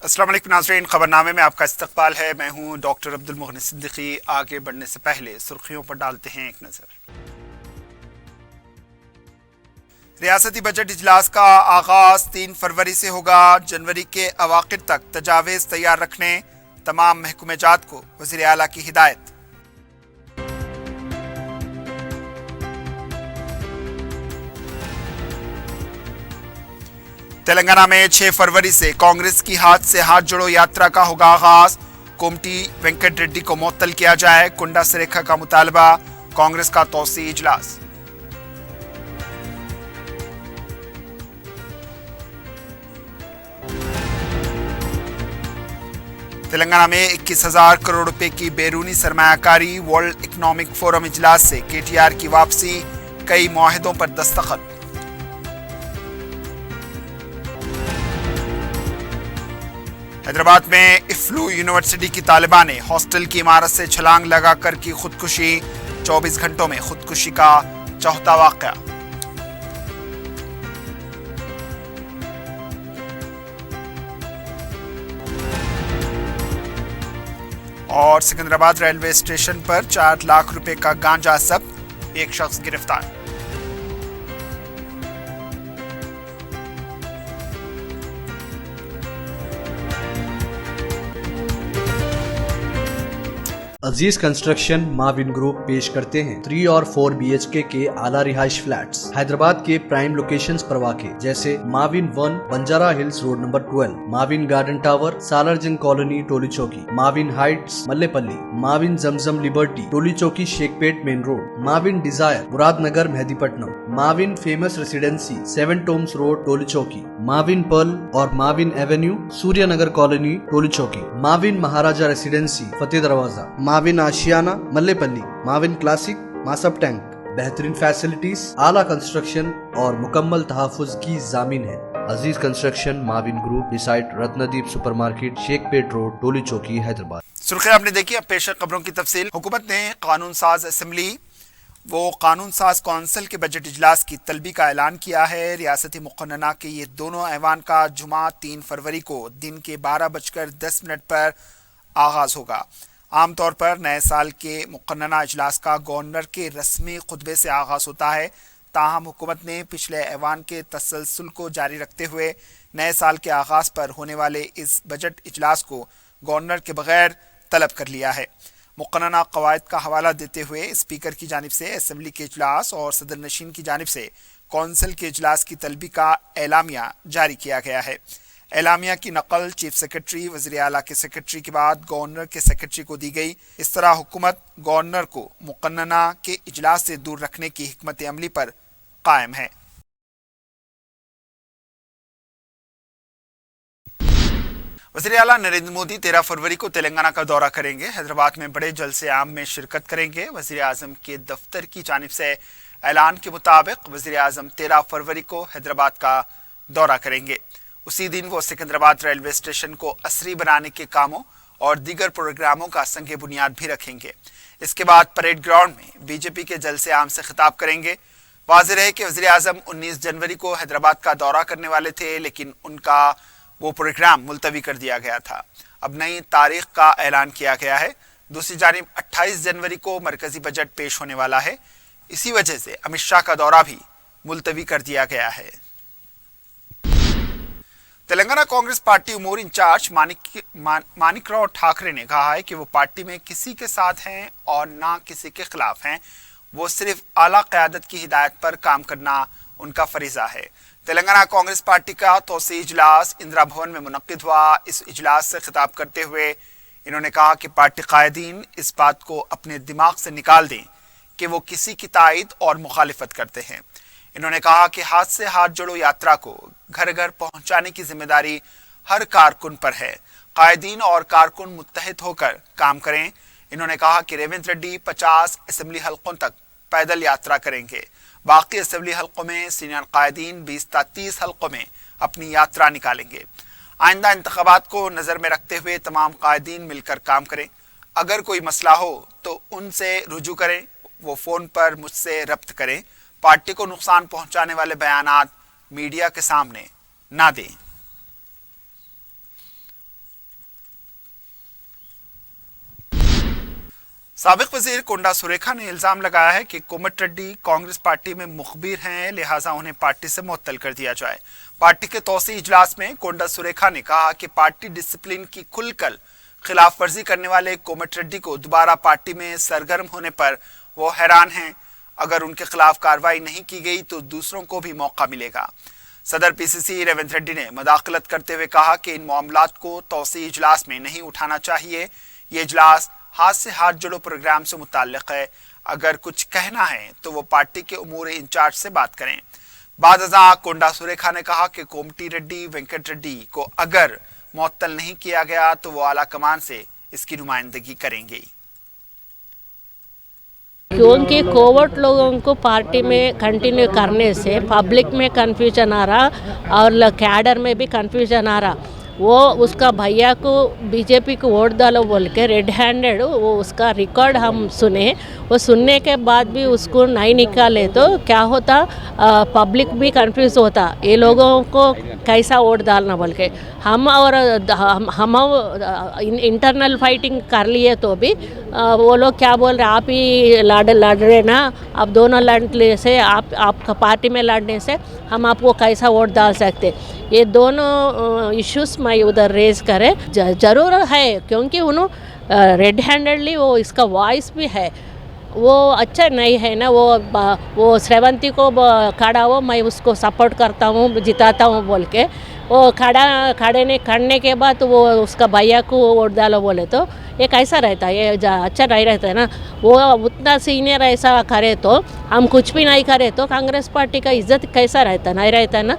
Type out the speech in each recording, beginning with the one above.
अस्सलाम वालेकुम नाज़रीन, खबरनामे में आपका इस्तकबाल है। मैं हूं डॉक्टर अब्दुल मोहन सिद्दीकी। आगे बढ़ने से पहले सुर्खियों पर डालते हैं एक नज़र। रियासती बजट इजलास का आगाज 3 फरवरी से होगा। जनवरी के अवाखिर तक तजावीज़ तैयार रखने तमाम महकमे जात को वज़ीर आला की हिदायत। तेलंगाना में 6 फरवरी से कांग्रेस की हाथ से हाथ जोड़ो यात्रा का होगा आगाज। कोमटी वेंकट रेड्डी को मुअत्तल किया जाए, कुंडा सरेखा का मुतालबा। कांग्रेस का तौसी इजलास। तेलंगाना में 21,000 करोड़ रुपए की बैरूनी सरमायाकारी। वर्ल्ड इकोनॉमिक फोरम इजलास से केटीआर की वापसी, कई मुआहिदों पर दस्तखत। हैदराबाद में इफ्लू यूनिवर्सिटी की तालिबा ने हॉस्टल की इमारत से छलांग लगाकर की खुदकुशी। 24 घंटों में खुदकुशी का चौथा वाकया। और सिकंदराबाद रेलवे स्टेशन पर 4 लाख रुपए का गांजा जब्त, एक शख्स गिरफ्तार। अजीज कंस्ट्रक्शन माविन ग्रुप पेश करते हैं 3 और 4 BHK के आला रिहाइश फ्लैट्स हैदराबाद के प्राइम लोकेशंस पर वाक़े, जैसे Mavin 1 Banjara hills road number 12, Mavin garden tower Salarjung colony Toli Chowki, Mavin heights Mallepally, Mavin Zamzam liberty Toli Chowki Shaikpet main road, Mavin desire Moradnagar Mehdipatnam, Mavin famous residency 7 tombs road Toli Chowki, Mavin pearl और Mavin avenue Suryanagar colony Toli Chowki, Mavin Maharaja residency Fateh Darwaza, Mavin Ashiana Mallepally, Mavin classic Masab tank. बेहतरीन फैसिलिटीज, आला कंस्ट्रक्शन और मुकम्मल तहफ़्फ़ुज़ की ज़ामीन है। Aziz construction Mavin group beside Ratnadeep supermarket Shaikpet road Toli Chowki Hyderabad. सुर्खियां आपने देखी, अब पेश है खबरों की तफसील। हुकूमत ने कानून साज असम्बली वो कानून साज कौंसिल के बजट इजलास की तलबी का ऐलान किया है। रियासती मुक़न्नना के ये दोनों ऐवान का जुमा 3 फरवरी को दिन के 12:10 पर आगाज होगा। आमतौर पर नए साल के मुक़न्नना इजलास का गवर्नर के रस्मी खुतबे से आगाज़ होता है। ताहम हुकूमत ने पिछले ऐवान के तसलसल को जारी रखते हुए नए साल के आगाज़ पर होने वाले इस बजट इजलास को गवर्नर के बगैर तलब कर लिया है। मुक़न्नना क़वायद का हवाला देते हुए स्पीकर की जानिब से असम्बली के इजलास और सदर नशीन की जानिब से कौंसिल के इजलास की तलबी का एलामिया जारी किया गया है। एलामिया की नकल चीफ सेक्रेटरी वज़ीर आला के सेक्रेटरी के बाद गवर्नर के सेक्रेटरी को दी गई। इस तरह हुकूमत गवर्नर को मुक़न्नना के इजलास से दूर रखने की हिकमत अमली पर कायम है। वज़ीर आला नरेंद्र मोदी 13 फरवरी को तेलंगाना का दौरा करेंगे। हैदराबाद में बड़े जलसे आम में शिरकत करेंगे। वज़ीर आज़म के दफ्तर की जानिब से ऐलान के मुताबिक वज़ीर आज़म 13 फरवरी को हैदराबाद का दौरा करेंगे। उसी दिन वो सिकंदराबाद रेलवे स्टेशन को असरी बनाने के कामों और दीगर प्रोग्रामों का संग बुनियाद भी रखेंगे। इसके बाद परेड ग्राउंड में बीजेपी के जलसे आम से खिताब करेंगे। वाज़ेह है कि वज़ीर आज़म 19 जनवरी को हैदराबाद का दौरा करने वाले थे, लेकिन उनका वो प्रोग्राम मुलतवी कर दिया गया था। अब नई तारीख का ऐलान किया गया है। दूसरी जानिब 28 जनवरी को मरकजी बजट पेश होने वाला है। इसी वजह से अमित शाह का दौरा भी मुलतवी कर दिया गया है। तेलंगाना कांग्रेस पार्टी उमूर इंचार्ज मानिकराव ठाकरे ने कहा है कि वो पार्टी में किसी के साथ हैं और ना किसी के खिलाफ हैं। वो सिर्फ आला क़यादत की हिदायत पर काम करना उनका फरीज़ा है। तेलंगाना कांग्रेस पार्टी का तौसी इजलास इंदिरा भवन में मुनक्किद हुआ। इस इजलास से खिताब करते हुए इन्होंने कहा कि पार्टी कायदीन इस बात को अपने दिमाग से निकाल दें कि वो किसी की तायद और मुखालिफत करते हैं। इन्होंने कहा कि हाथ से हाथ जोड़ो यात्रा को घर घर पहुंचाने की जिम्मेदारी हर कारकुन पर है। कायदीन और कारकुन मुत्तहिद होकर काम करें। इन्होंने कहा कि रेवंत रेड्डी 50 असेंबली हलकों तक पैदल यात्रा करेंगे। बाकी असेंबली हलकों में सीनियर कायदीन 20 ta 30 हलकों में अपनी यात्रा निकालेंगे। आइंदा इंतखाबात को नज़र में रखते हुए तमाम कायदीन मिलकर काम करें। अगर कोई मसला हो तो उनसे रुजू करें, वो फ़ोन पर मुझसे रब्त करें। पार्टी को नुकसान पहुंचाने वाले बयानात मीडिया के सामने ना दें। साबिक वजीर कोंडा सुरेखा ने इल्जाम लगाया है कि कोमट रेड्डी कांग्रेस पार्टी में मुखबिर हैं, लिहाजा उन्हें पार्टी से मुअत्तल कर दिया जाए। पार्टी के तौसी इजलास में कोंडा सुरेखा ने कहा कि पार्टी डिसिप्लिन की खुलकर खिलाफ वर्जी करने वाले कोमट रेड्डी को दोबारा पार्टी में सरगर्म होने पर वो हैरान हैं। अगर उनके खिलाफ कार्रवाई नहीं की गई तो दूसरों को भी मौका मिलेगा। सदर पीसीसी रेवंत रेड्डी ने मदाखलत करते हुए कहा कि इन मामलात को तौसी इजलास में नहीं उठाना चाहिए। ये इजलास हाथ से हाथ जोड़ो प्रोग्राम से मुताल्लिक है। अगर कुछ कहना है तो वो पार्टी के उमूर इंचार्ज से बात करें। बाद अज़ां कोंडा सुरेखा ने कहा कि कोमटी रेड्डी वेंकट रेड्डी को अगर मुअत्तल नहीं किया गया तो वो आला कमान से इसकी नुमाइंदगी करेंगे। क्योंकि कोवर्ट लोगों को पार्टी में कंटिन्यू करने से पब्लिक में कंफ्यूजन आ रहा और कैडर में भी कंफ्यूजन आ रहा। वो उसका भैया को बीजेपी को वोट डालो बोल के रेड हैंडेड वो उसका रिकॉर्ड हम सुने। वो सुनने के बाद भी उसको नहीं निकाले तो क्या होता, पब्लिक भी कंफ्यूज होता ये लोगों को कैसा वोट डालना बोल के। हम इंटरनल फाइटिंग कर लिए तो भी वो लोग क्या बोल रहे, आप ही लड़ रहे ना, आप दोनों लड़ने से आपका पार्टी में लड़ने से हम आपको कैसा वोट डाल सकते। ये दोनों इश्यूज मैं उधर रेज करे जरूर है क्योंकि उन्होंने रेड हैंडेडली वो इसका वॉइस भी है, वो अच्छा नहीं है ना। वो श्रेवंती को खड़ा हो मैं उसको सपोर्ट करता हूँ जिताता हूँ बोल के वो खड़े करने के बाद वो उसका भैया को वोट डालो बोले तो ये कैसा रहता है, ये अच्छा नहीं रहता है ना। वो उतना सीनियर ऐसा करे तो हम कुछ भी नहीं करे तो कांग्रेस पार्टी का इज्जत कैसा रहता, नहीं रहता है ना।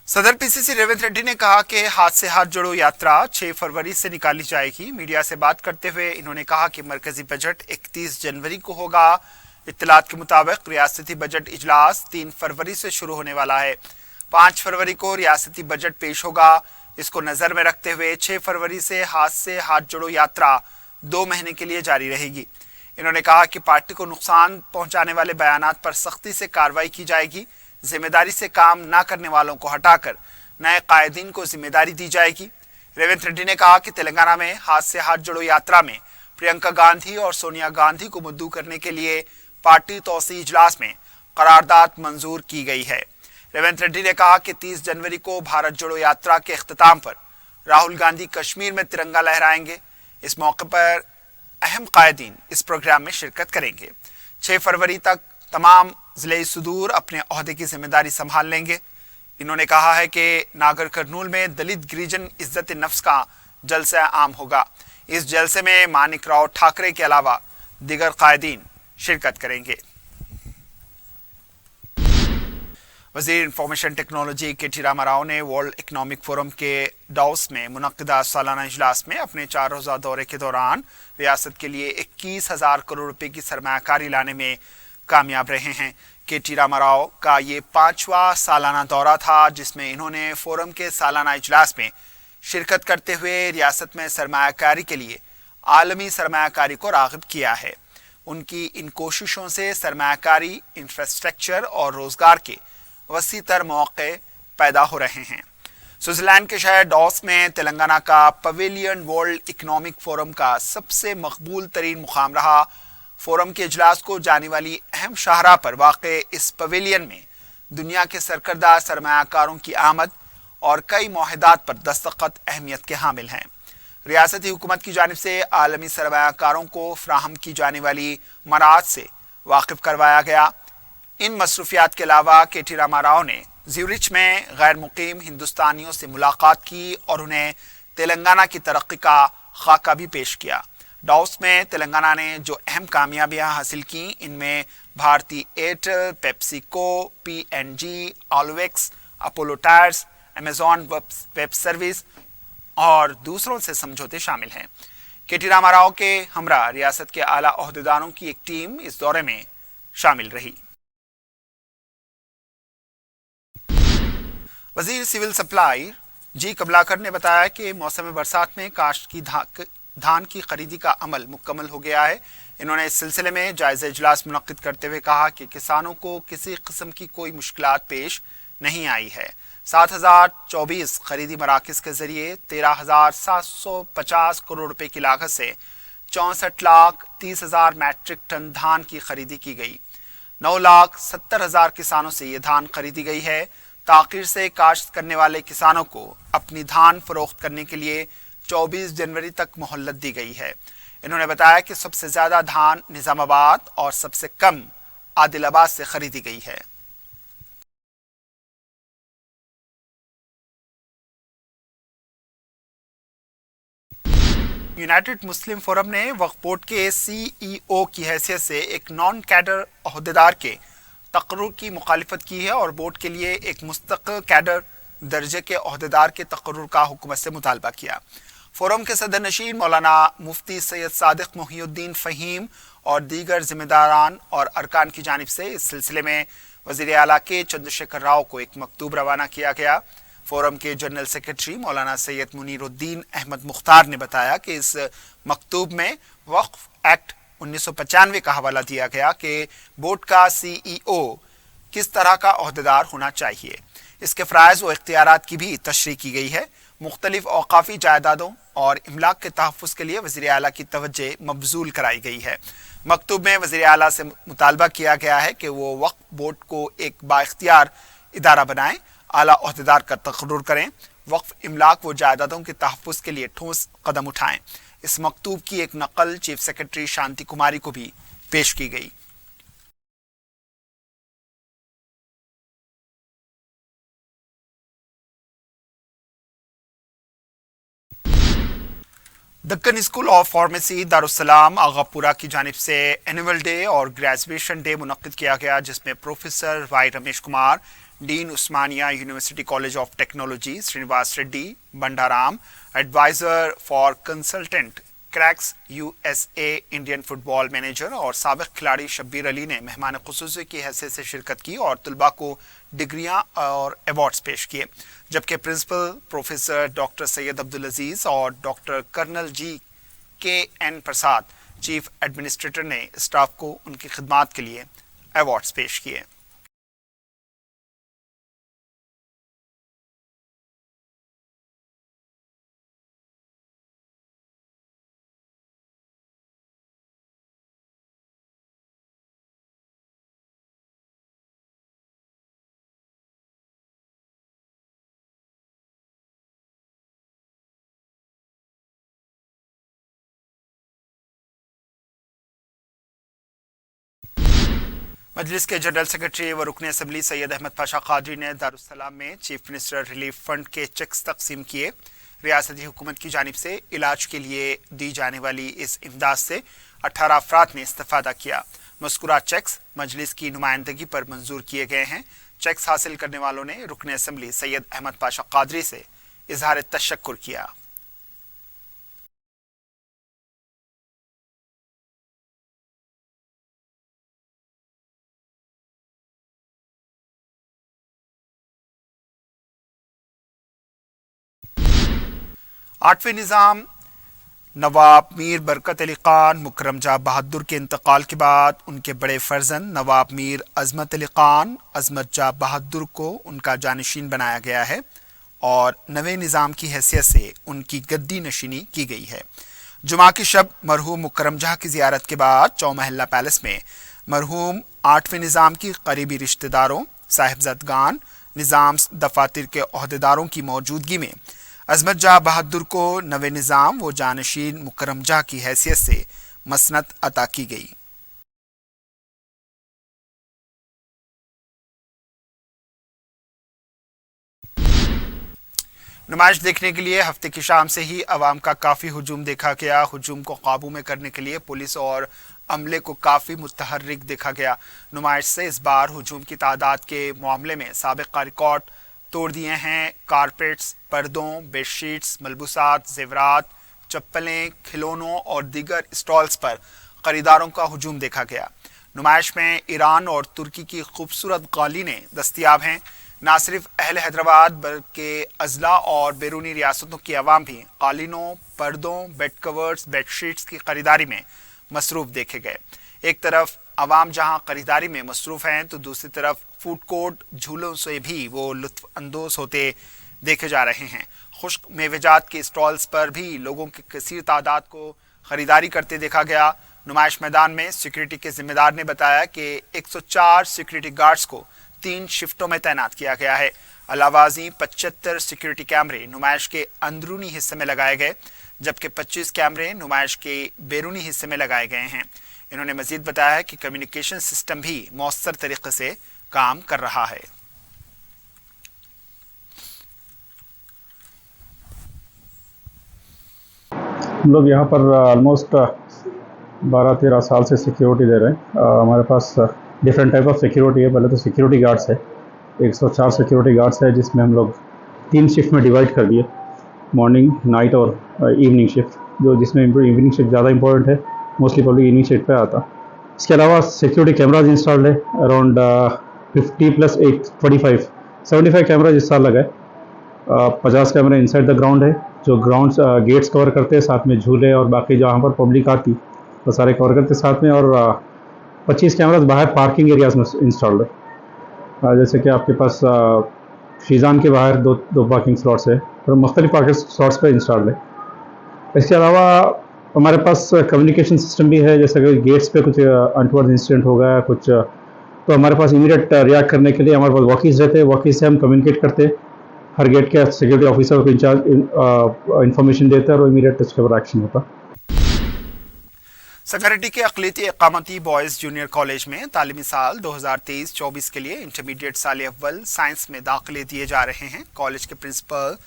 सदर पीसीसी रेवंत रेड्डी ने कहा कि हाथ से हाथ जोड़ो यात्रा 6 फरवरी से निकाली जाएगी। मीडिया से बात करते हुए इन्होंने कहा कि मरकजी बजट 31 जनवरी को होगा। इत्तलात के मुताबिक रियासती बजट इजलास 3 फरवरी से शुरू होने वाला है। 5 फरवरी को रियासती बजट पेश होगा। इसको नजर में रखते हुए 6 फरवरी से हाथ जोड़ो यात्रा 2 महीने के लिए जारी रहेगी। इन्होंने कहा कि पार्टी को नुकसान पहुंचाने वाले बयानात पर सख्ती से कार्रवाई की जाएगी। जिम्मेदारी से काम ना करने वालों को हटाकर नए कायदीन को जिम्मेदारी दी जाएगी। रेवंत रेड्डी ने कहा कि तेलंगाना में हाथ से हाथ जोड़ो यात्रा में प्रियंका गांधी और सोनिया गांधी को मुद्दू करने के लिए पार्टी तौसी इजलास में करारदाद मंजूर की गई है। रेवंत रेड्डी ने कहा कि 30 जनवरी को भारत जोड़ो यात्रा के इख्तिताम पर राहुल गांधी कश्मीर में तिरंगा लहराएंगे। इस मौके पर अहम कायदीन इस प्रोग्राम में शिरकत करेंगे। 6 फरवरी तक तमाम जिले सुदूर अपने ओहदे की जिम्मेदारी संभाल लेंगे। इन्होंने कहा है कि नागर कर्नूल में दलित गिरिजन इज्जत नफ्स का जलसा आम होगा। इस जलसे में मानिक राव ठाकरे के अलावा दीगर कायदीन शिरकत करेंगे। वजीर इंफॉर्मेशन टेक्नोलॉजी के टी रामा राव ने वर्ल्ड इकोनॉमिक फोरम के डाउस में मुनक्किदा सालाना इजलास में अपने 4 रोज़ा दौरे के दौरान रियासत के लिए 21,000 करोड़ रुपए की सरमायाकारी लाने में कामयाब रहे हैं। के टी रामा राव का ये 5वां सालाना दौरा था जिसमें इन्होंने फोरम के सालाना इजलास में शिरकत करते हुए रियासत में सरमायाकारी के लिए आलमी सरमायाकारी को राग़िब किया है। उनकी इन कोशिशों से सरमायाकारी, इंफ्रास्ट्रक्चर और रोजगार के वसी तर मौके पैदा हो रहे हैं। स्विट्जरलैंड के शहर डॉस में तेलंगाना का पवेलियन वर्ल्ड इकोनॉमिक फोरम का सबसे मकबूल तरीन मुकाम रहा। फोरम के इजलास को जाने वाली अहम शाहरा पर वाक़े इस पवेलियन में दुनिया के सरकर्दा सरमायाकारों की आमद और कई मुआहदात पर दस्तखत अहमियत के हामिल हैं। रियासती हुकूमत की जानिब से आलमी सरमायाकारों को फ्राहम की जाने वाली मराहत से वाकिफ करवाया गया। इन मसरूफियात के अलावा के टी रामा राव ने ज्यूरिच में गैर मुकीम हिंदुस्तानियों से मुलाकात की और उन्हें तेलंगाना की तरक्की का खाका भी पेश किया। डाउस में तेलंगाना ने जो अहम कामयाबियां हासिल की इनमें भारतीय एयरटेल, पेप्सिको, पीएनजी, ऑलवेक्स, Apollo tyres, Amazon web service और दूसरों से समझौते शामिल हैं। के टी रामा राव के हमरा रियासत के आला ओहदेदारों की एक टीम इस दौरे में शामिल रही। वजीर सिविल सप्लाई जी कमलाकर ने बताया कि मौसम बरसात में काश्त की धान की खरीदी का अमल मुकम्मल हो गया है। इन्होंने इस सिलसिले में जायजा इजलास मुनक्किद करते हुए कहा कि किसानों को किसी किस्म की कोई मुश्किलात पेश नहीं आई है। 7,024 खरीदी मराकज़ के जरिए 13,750 करोड़ रुपए की लागत से 64,30,000 मैट्रिक टन धान की खरीदी की गई। 9,70,000 किसानों से ये धान खरीदी गई है। ताखीर से काश्त करने वाले किसानों को अपनी धान फरोख्त करने के लिए 24 जनवरी तक मोहलत दी गई है। इन्होंने बताया कि सबसे ज्यादा धान निजामाबाद और सबसे कम आदिलाबाद से खरीदी गई है। यूनाइटेड मुस्लिम फोरम ने वक्फ बोर्ड के CEO की हैसियत से एक नॉन कैडर अहदेदार के तकर्रुर की मुखालिफत की है और बोर्ड के लिए एक मुस्तकिल कैडर दर्जे के अहदेदार के तकर्रुर का हुकूमत से मुतालबा किया। फोरम के सदर नशीन मौलाना मुफ्ती सैयद सादिक मोहिउद्दीन फ़हीम और दीगर जिम्मेदारान और अरकान की जानिब से इस सिलसिले में वज़ीर आला के चंद्रशेखर राव को एक मकतूब रवाना किया गया। फोरम के जनरल सेक्रेटरी मौलाना सैयद मुनीरुद्दीन अहमद मुख्तार ने बताया कि इस मकतूब में वक्फ एक्ट 1995 का हवाला दिया गया कि बोर्ड का CEO किस तरह का अहदेदार होना चाहिए। इसके फ़राइज़ व इख्तियारात की भी तशरीह की गई है। मुख्तलिफ औकाफ़ी जायदादों और इमलाक के तहफ़्फ़ुज़ के लिए वज़ीर आला की तवज्जो मबज़ूल कराई गई है। मकतूब में वज़ीर आला से मुतालबा किया गया है कि वो वक्फ बोर्ड को एक बाइख्तियार इदारा बनाएं, आला अहदेदार का तकर्रुर करें, वक्फ इमलाक व जायदादों के तहफ़्फ़ुज़ के लिए ठोस कदम उठाएं। इस मकतूब की एक नकल चीफ सेक्रेटरी शांति कुमारी को भी पेश की गई। Deccan school of pharmacy Darussalam Aghapura की जानिब से एनुअल डे और ग्रेजुएशन डे मुनक्किद किया गया, जिसमें professor Y Ramesh Kumar, dean Osmania university college of technology Srinivas Reddy Bandaram, advisor for consultant क्रैक्स USA इंडियन फुटबॉल मैनेजर और साबिक खिलाड़ी शब्बीर अली ने मेहमान खुसूसी की हैसियत से शिरकत की और तलबा को डिग्रियां और अवार्ड्स पेश किए। जबकि principal professor doctor Syed Abdul Aziz और doctor colonel GKN Prasad chief administrator ने स्टाफ को उनकी खिदमात के लिए अवार्ड्स पेश किए। मजलिस के जनरल सेक्रेटरी व रुकन असम्बली सैयद अहमद पाशा कादरी ने दारुस्सलाम में चीफ मिनिस्टर रिलीफ फंड के चेक्स तकसीम किए। रियासती हुकूमत की जानिब से इलाज के लिए दी जाने वाली इस इमदाद से 18 अफराद ने इस्तेफादा किया। मज़कूरा चेक्स मजलिस की नुमाइंदगी पर मंजूर किए गए हैं। चेक्स हासिल करने वालों ने रुकन असम्बली सैयद अहमद पाशा कादरी से इजहार तशक्कुर किया। आठवें निज़ाम नवाब मीर बरकत अली खान मुकरम जहाँ बहादुर के इंतकाल के बाद उनके बड़े फर्जंद नवाब मीर अजमत अली खान अजमत जहाँ बहादुर को उनका जानशीन बनाया गया है और नवे निज़ाम की हैसियत से उनकी गद्दी नशीनी की गई है। जुमा की शब मरहूम मुकरम जहाँ की ज़ियारत के बाद चौमहल्ला पैलेस में मरहूम आठवें निज़ाम की करीबी रिश्तेदारों, साहिबजादगान, निज़ाम दफातर के अहदेदारों की मौजूदगी में अजमत जहाँ बहादुर को नवे निज़ाम व जानशीन मुकरम जहाँ की हैसियत से मसनद अता की गई। नुमाइश देखने के लिए हफ्ते की शाम से ही अवाम का काफ़ी हुजूम देखा गया। हुजूम को काबू में करने के लिए पुलिस और अमले को काफ़ी मुतहर्रिक देखा गया। नुमाइश से इस बार हुजूम की तादाद के मामले में साबिक़ा रिकॉर्ड तोड़ दिए हैं। कारपेट्स, पर्दों, बेडशीट्स, मलबूसात, जेवरात, चप्पलें, खिलौनों और दीगर स्टॉल्स पर खरीदारों का हुजूम देखा गया। नुमाइश में ईरान और तुर्की की खूबसूरत कालीनें दस्तियाब हैं। ना सिर्फ अहल हैदराबाद बल्कि अजला और बैरूनी रियासतों की आवाम भी कालीनों, पर्दों, बेड कवर्स, बेडशीट्स की खरीदारी में मसरूफ़ देखे गए। एक तरफ आवाम जहां खरीदारी में मसरूफ़ हैं तो दूसरी तरफ फूड कोर्ट, झूलों से भी वो लुत्फ़ अंदोज़ होते देखे जा रहे हैं। खुश्क मेवेजात के स्टॉल्स पर भी लोगों की कसीर तादाद को खरीदारी करते देखा गया। नुमाइश मैदान में सिक्योरिटी के जिम्मेदार ने बताया कि 104 सिक्योरिटी गार्ड्स को 3 शिफ्टों में तैनात किया गया है। अलावाजी 75 सिक्योरिटी कैमरे नुमाइश के अंदरूनी हिस्से में लगाए गए, जबकि 25 कैमरे नुमाइश के बैरूनी हिस्से में लगाए गए हैं। इन्होंने मजीद बताया कि कम्युनिकेशन सिस्टम भी मौसर तरीके से काम कर रहा है। हम लोग यहाँ पर ऑलमोस्ट 12-13 साल से सिक्योरिटी दे रहे हैं। हमारे पास डिफरेंट टाइप ऑफ सिक्योरिटी है। पहले तो सिक्योरिटी गार्ड्स है, 104 सिक्योरिटी गार्ड्स है, जिसमें हम लोग 3 शिफ्ट में डिवाइड कर दिए, मॉर्निंग, नाइट और इवनिंग शिफ्ट, जिसमें इवनिंग शिफ्ट ज़्यादा इंपॉर्टेंट है, मोस्टली पब्लिक इवनिंग शिफ्ट पे आता। इसके अलावा सिक्योरिटी कैमराज इंस्टॉल्ड है, अराउंड 50 + 8 45 75 कैमराज इस साल लगाए। 50 कैमरे इनसाइड द ग्राउंड है, जो ग्राउंड गेट्स कवर करते हैं, साथ में झूले और बाकी जहाँ पर पब्लिक आती वो सारे कवर करते साथ में, और 25 कैमराज बाहर पार्किंग एरियाज में इंस्टॉल्ड है। जैसे कि आपके पास शीजान के बाहर दो पार्किंग स्लॉट्स है और मुख्तलिफ पार्किंग स्लॉट्स पर इंस्टॉल्ड है। इसके अलावा हमारे पास कम्युनिकेशन सिस्टम भी है, जैसे कि गेट्स पे कुछ अनटवर्ड इंसिडेंट हो गया कुछ, तो हमारे पास इमीडिएट रिएक्ट करने के लिए हमारे पास वॉकीज रहते हैं। वॉकीज से हम कम्युनिकेट करते हैं, हर गेट के सिक्योरिटी ऑफिसर को इंचार्ज इंफॉर्मेशन देता है और इमीडिएट उसके ऊपर एक्शन होता। संगारेड्डी के अक़लियती इक़ामती बॉयज़ जूनियर कॉलेज में तालीमी साल 2023-24 के लिए इंटरमीडिएट साल अव्वल साइंस में दाखिले दिए जा रहे हैं। कॉलेज के प्रिंसिपल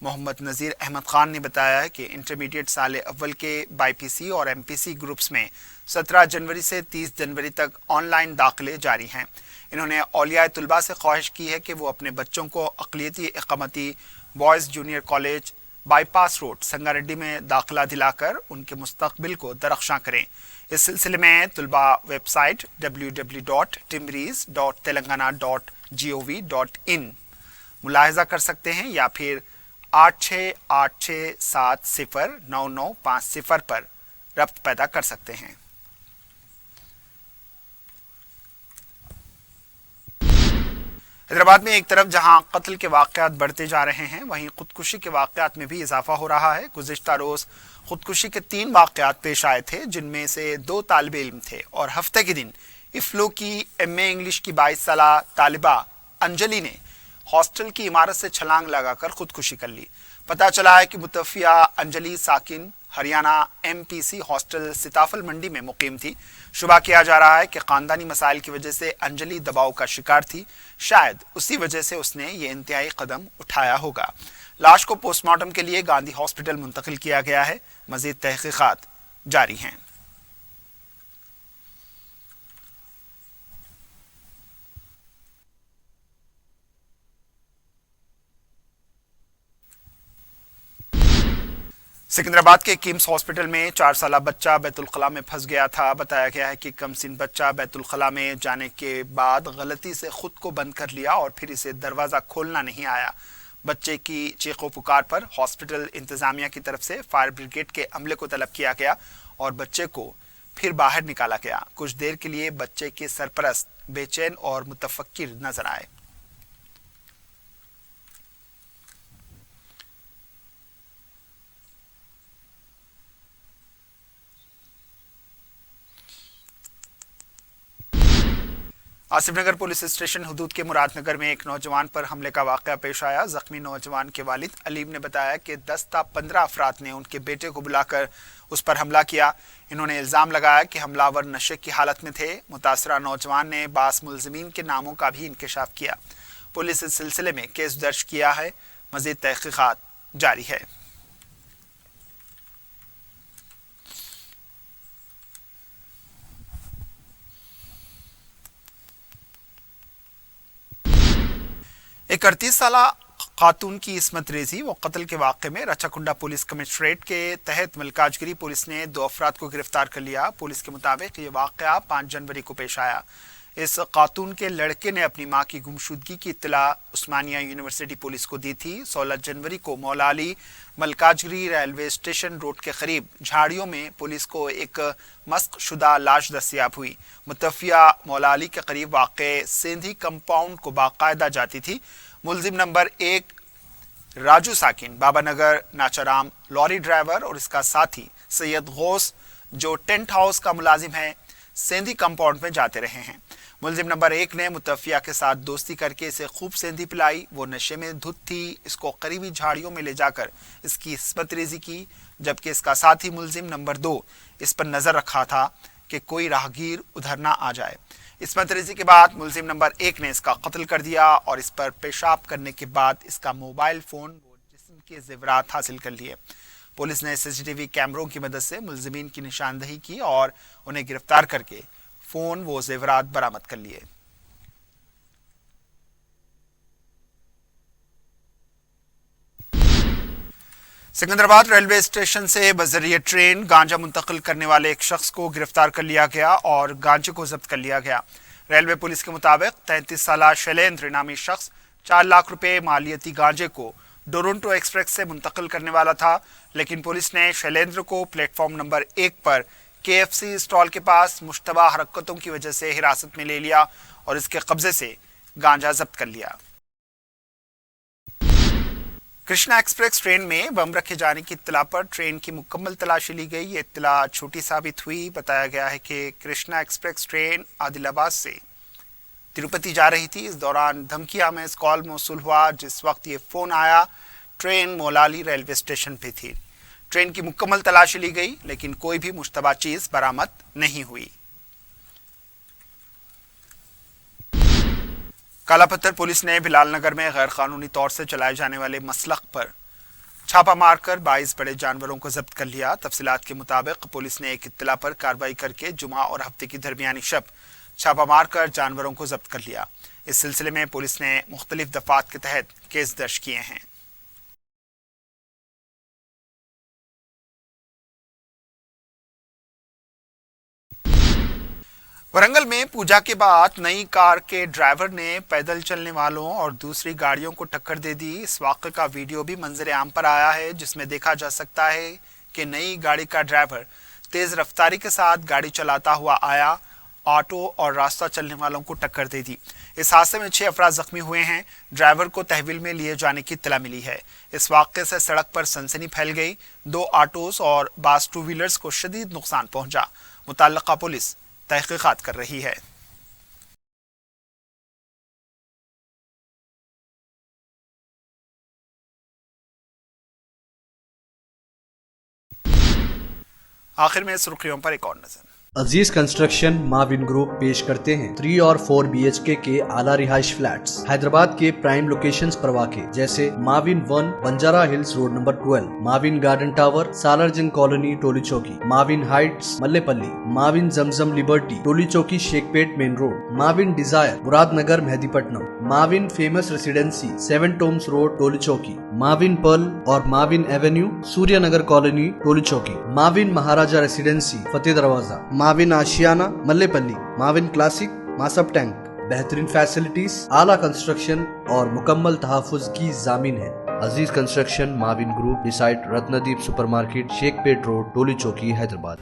मोहम्मद नज़ीर अहमद खान ने बताया कि इंटरमीडिएट साल अव्वल के बाईपीसी और एमपीसी ग्रुप्स में 17 जनवरी से 30 जनवरी तक ऑनलाइन दाखिले जारी हैं। इन्होंने औलिया तुलबा से ख्वाहिश की है कि वो अपने बच्चों को अक़लियती इक़ामती boys junior college bypass road Sangareddy में दाखिला दिलाकर उनके मुस्तक़बिल को दरख्शां करें। इस सिलसिले में तुलबा वेबसाइट www.timrees.telangana.gov.in मुलाहिजा कर सकते हैं या फिर 8686709950 पर रब्त पैदा कर सकते हैं। हैदराबाद में एक तरफ जहां कत्ल के वाक़यात बढ़ते जा रहे हैं, वहीं खुदकुशी के वाक़यात में भी इजाफा हो रहा है। गुज़िश्ता रोज़ खुदकुशी के 3 वाक़यात पेश आए थे, जिनमें से 2 तालिब इल्म थे, और हफ्ते के दिन इफ्लो की MA इंग्लिश की 22 साला तालिबा अंजलि ने हॉस्टल की इमारत से छलांग लगाकर खुदकुशी कर ली। पता चला है कि मुतवफ़िया अंजलि साकिन हरियाणा MPC हॉस्टल सीताफल मंडी में मुकीम थी। शुबा किया जा रहा है कि ख़ानदानी मसाइल की वजह से अंजलि दबाव का शिकार थी, शायद उसी वजह से उसने ये इंतहाई कदम उठाया होगा। लाश को पोस्टमार्टम के लिए गांधी हॉस्पिटल मुंतकिल किया गया है। मज़ीद तहक़ीक़ात जारी हैं। सिकंदराबाद के किम्स हॉस्पिटल में 4 साला बच्चा बैतुल खला में फंस गया था। बताया गया है कि कमसिन बच्चा बैतुल खला में जाने के बाद गलती से खुद को बंद कर लिया और फिर इसे दरवाज़ा खोलना नहीं आया। बच्चे की चीखों पुकार पर हॉस्पिटल इंतज़ामिया की तरफ से फायर ब्रिगेड के अमले को तलब किया गया और बच्चे को फिर बाहर निकाला गया। कुछ देर के लिए बच्चे के सरपरस्त बेचैन और मुतफक्किर नजर आए। आसिफनगर पुलिस स्टेशन हुदूद के मुरादनगर में एक नौजवान पर हमले का वाक़या पेश आया। जख्मी नौजवान के वालिद अलीम ने बताया कि 10 ta 15 अफराद ने उनके बेटे को बुलाकर उस पर हमला किया। इन्होंने इल्ज़ाम लगाया कि हमलावर नशे की हालत में थे। मुतासरा नौजवान ने बास मुल्ज़िमीन के नामों का भी इंकशाफ किया। पुलिस इस सिलसिले में केस दर्ज किया है। मज़ीद तहक़ीक़ात जारी है। एक 38 साला खातून की इस्मत रेजी व कत्ल के वाक़े में रचाकुंडा पुलिस कमिश्नरेट के तहत मलकाजगिरी पुलिस ने 2 अफराद को गिरफ्तार कर लिया। पुलिस के मुताबिक ये वाक़या 5 जनवरी को पेश आया। इस खातून के लड़के ने अपनी मां की गुमशुदगी की इत्तला उस्मानिया यूनिवर्सिटी पुलिस को दी थी। 16 जनवरी को मौला Ali Malkajgiri railway station road के करीब झाड़ियों में पुलिस को एक मस्क शुदा लाश दस्तयाब हुई। मुतवफ़िया मौला अली के करीब वाक़े सेंधी कंपाउंड को बाकायदा जाती थी। मुल्जिम नंबर 1 राजू साकिन, बाबा नगर नाचाराम लॉरी ड्राइवर और इसका साथी सैयद गौस जो टेंट हाउस का मुलाजिम है, सेंधी कंपाउंड में जाते रहे हैं। मुलजिम नंबर 1 ने मुतवफ़िया के साथ दोस्ती करके इसे खूब सेंधी पिलाई। वो नशे में धुत थी, इसको करीबी झाड़ियों में ले जाकर इसकी इस्मत रेजी की, जबकि इसका साथी मुलजिम नंबर 2 इस पर नजर रखा था कि कोई राहगीर उधर ना आ जाए। इस्मत रेजी के बाद मुलजिम नंबर 1 ने इसका कत्ल कर दिया और इस पर पेशाब करने के बाद इसका मोबाइल फोन व जिस्म के ज़ेवरात हासिल कर लिए। पुलिस ने सीसीटीवी कैमरों की मदद से मुलजिमीन की निशानदही की और उन्हें गिरफ्तार करके फोन व ज़ेवरात बरामद कर लिए। सिकंदराबाद रेलवे स्टेशन से बजरिए ट्रेन गांजा मुंतकिल करने वाले एक शख्स को गिरफ्तार कर लिया गया और गांजे को जब्त कर लिया गया। रेलवे पुलिस के मुताबिक 33 साला शैलेंद्र नामी शख्स 4 लाख रुपए मालियती गांजे को टोरंटो एक्सप्रेस से मुंतकिल करने वाला था, लेकिन पुलिस ने शैलेंद्र को प्लेटफॉर्म नंबर 1 पर KFC स्टॉल के पास मुश्तबा हरकतों की वजह से हिरासत में ले लिया और इसके कब्जे से गांजा जब्त कर लिया। कृष्णा एक्सप्रेस ट्रेन में बम रखे जाने की इत्तला पर ट्रेन की मुकम्मल तलाशी ली गई। ये इत्तला छोटी साबित हुई। बताया गया है कि कृष्णा एक्सप्रेस ट्रेन आदिलाबाद से तिरुपति जा रही थी। इस दौरान धमकिया में इस कॉल मौसूल हुआ। जिस वक्त ये फ़ोन आया, ट्रेन मोलाली रेलवे स्टेशन पे थी। ट्रेन की मुकम्मल तलाशी ली गई, लेकिन कोई भी मुश्तबा चीज़ बरामद नहीं हुई। कालापत्थर पुलिस ने बिलाल नगर में गैर कानूनी तौर से चलाए जाने वाले मसलक पर छापा मारकर 22 बड़े जानवरों को जब्त कर लिया। तफसीलात के मुताबिक पुलिस ने एक इत्तला पर कार्रवाई करके जुमा और हफ्ते की दरमियानी शब छापा मारकर जानवरों को जब्त कर लिया। इस सिलसिले में पुलिस ने मुख्तलिफ दफात के तहत केस दर्ज किए हैं। वरंगल में पूजा के बाद नई कार के ड्राइवर ने पैदल चलने वालों और दूसरी गाड़ियों को टक्कर दे दी। इस वाक़े का वीडियो भी मंजर आम पर आया है, जिसमें देखा जा सकता है कि नई गाड़ी का ड्राइवर तेज रफ्तारी के साथ गाड़ी चलाता हुआ आया, ऑटो और रास्ता चलने वालों को टक्कर दे दी। इस हादसे में 6 अफराद जख्मी हुए हैं। ड्राइवर को तहवील में लिए जाने की इत्तला मिली है। इस वाक़े से सड़क पर सनसनी फैल गई। 2 ऑटोस और 22 टू व्हीलर्स को शदीद नुकसान पहुंचा। मुतल्लिका पुलिस तहकीकात कर रही है। आखिर में सुर्खियों पर एक और नजर। अजीज कंस्ट्रक्शन माविन ग्रुप पेश करते हैं 3 और 4 BHK के आला रिहाइश फ्लैट्स हैदराबाद के प्राइम लोकेशंस पर वाक़े, जैसे Mavin 1 Banjara hills road number 12, Mavin garden tower Salarjung colony Toli Chowki, Mavin heights Mallepally, Mavin Zamzam liberty Toli Chowki Shaikpet main road, Mavin desire Moradnagar Mehdipatnam, Mavin famous residency 7 tombs road Toli Chowki, Mavin pearl और Mavin avenue Suryanagar colony Toli Chowki, Mavin Maharaja residency Fateh Darwaza, Mavin Ashiana Mallepally, Mavin classic Masab tank. बेहतरीन फैसिलिटीज, आला कंस्ट्रक्शन और मुकम्मल तहफ़्फ़ुज़ की ज़ामिन है। Aziz construction Mavin group beside Ratnadeep supermarket Shaikpet road Toli Chowki Hyderabad.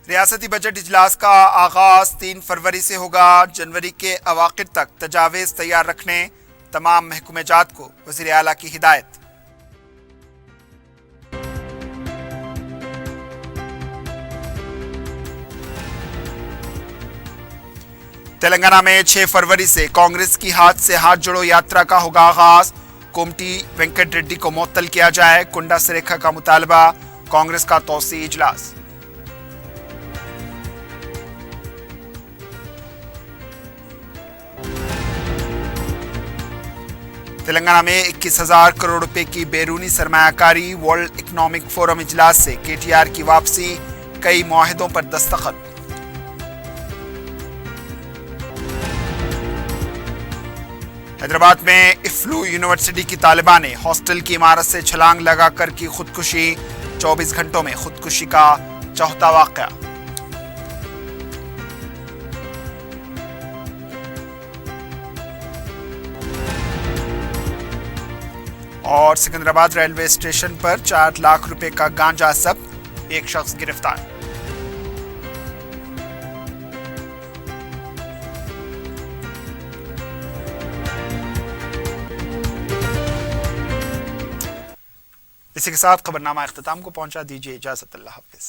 रियासती बजट इजलास का आगाज 3 फरवरी से होगा। जनवरी के अवाखिर तक तजावीज़ तैयार रखने तमाम महकूमेजात को वज़ीर आला की हिदायत। तेलंगाना में 6 फरवरी से कांग्रेस की हाथ से हाथ जोड़ो यात्रा का होगा आगाज। कोमटी वेंकट रेड्डी को मुअत्तल किया जाए, कुंडा सरेखा का मुतालबा। कांग्रेस का तौसी इजलास। तेलंगाना में 21,000 करोड़ रुपए की बैरूनी सरमायाकारी। वर्ल्ड इकोनॉमिक फोरम इजलास से KTR की वापसी, कई मुआहिदों पर दस्तखत। हैदराबाद में इफ्लू यूनिवर्सिटी की तालिबा ने हॉस्टल की इमारत से छलांग लगाकर की खुदकुशी। 24 घंटों में खुदकुशी का चौथा वाक़या। और सिकंदराबाद रेलवे स्टेशन पर 4 लाख रुपए का गांजा जब्त, एक शख्स गिरफ्तार। इसी के साथ खबरनामा इख्तिताम को पहुंचा, दीजिए इजाजत, अल्लाह हाफिज।